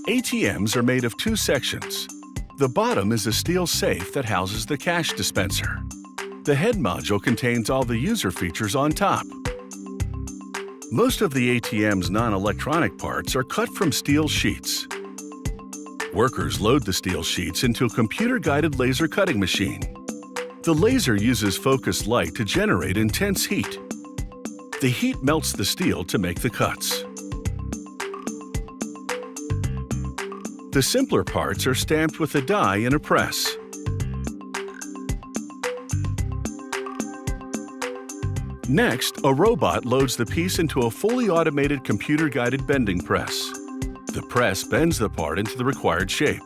ATMs are made of two sections. The bottom is a steel safe that houses the cash dispenser. The head module contains all the user features on top. Most of the ATM's non-electronic parts are cut from steel sheets. Workers load the steel sheets into a computer-guided laser cutting machine. The laser uses focused light to generate intense heat. The heat melts the steel to make the cuts. The simpler parts are stamped with a die in a press. Next, a robot loads the piece into a fully automated computer-guided bending press. The press bends the part into the required shape.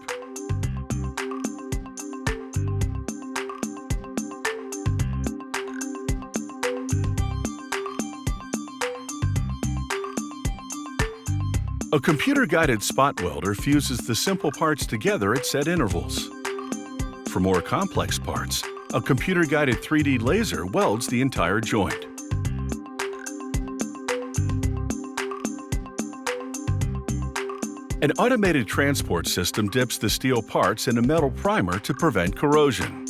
A computer-guided spot welder fuses the simple parts together at set intervals. For more complex parts, a computer-guided 3D laser welds the entire joint. An automated transport system dips the steel parts in a metal primer to prevent corrosion.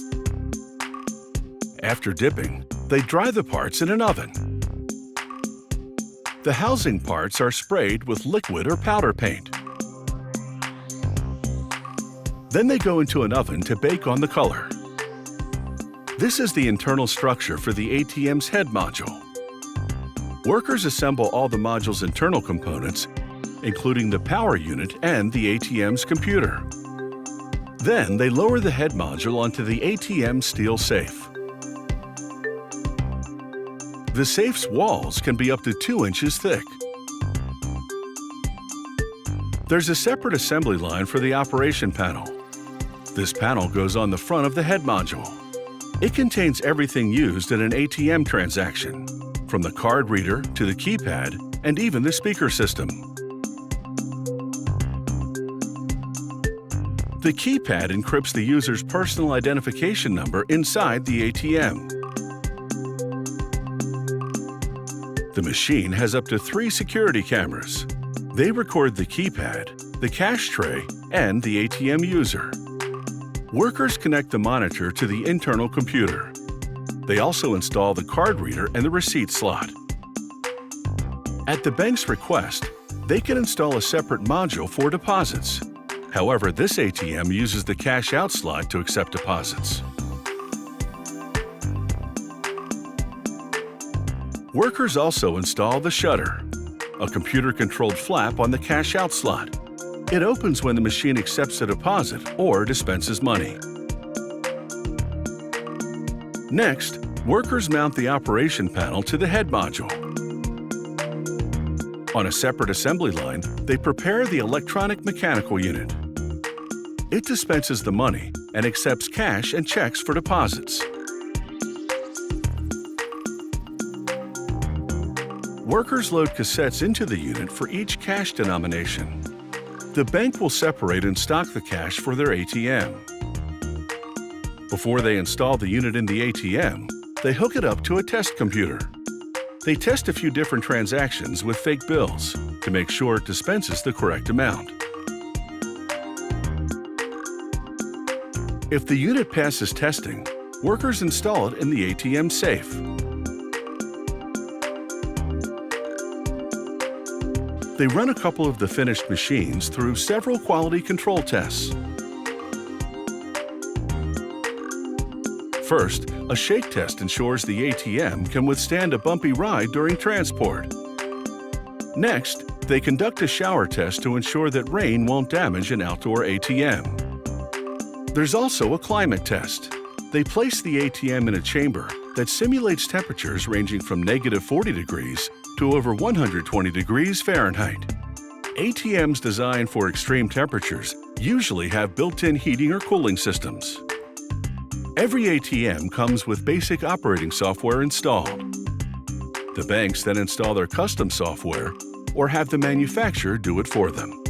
After dipping, they dry the parts in an oven. The housing parts are sprayed with liquid or powder paint. Then they go into an oven to bake on the color. This is the internal structure for the ATM's head module. Workers assemble all the module's internal components, including the power unit and the ATM's computer. Then they lower the head module onto the ATM steel safe. The safe's walls can be up to 2 inches thick. There's a separate assembly line for the operation panel. This panel goes on the front of the head module. It contains everything used in an ATM transaction, from the card reader to the keypad and even the speaker system. The keypad encrypts the user's personal identification number inside the ATM. The machine has up to 3 security cameras. They record the keypad, the cash tray, and the ATM user. Workers connect the monitor to the internal computer. They also install the card reader and the receipt slot. At the bank's request, they can install a separate module for deposits. However, this ATM uses the cash out slot to accept deposits. Workers also install the shutter, a computer-controlled flap on the cash out slot. It opens when the machine accepts a deposit or dispenses money. Next, workers mount the operation panel to the head module. On a separate assembly line, they prepare the electronic mechanical unit. It dispenses the money and accepts cash and checks for deposits. Workers load cassettes into the unit for each cash denomination. The bank will separate and stock the cash for their ATM. Before they install the unit in the ATM, they hook it up to a test computer. They test a few different transactions with fake bills to make sure it dispenses the correct amount. If the unit passes testing, workers install it in the ATM safe. They run a couple of the finished machines through several quality control tests. First, a shake test ensures the ATM can withstand a bumpy ride during transport. Next, they conduct a shower test to ensure that rain won't damage an outdoor ATM. There's also a climate test. They place the ATM in a chamber that simulates temperatures ranging from -40 degrees to over 120 degrees Fahrenheit. ATMs designed for extreme temperatures usually have built-in heating or cooling systems. Every ATM comes with basic operating software installed. The banks then install their custom software or have the manufacturer do it for them.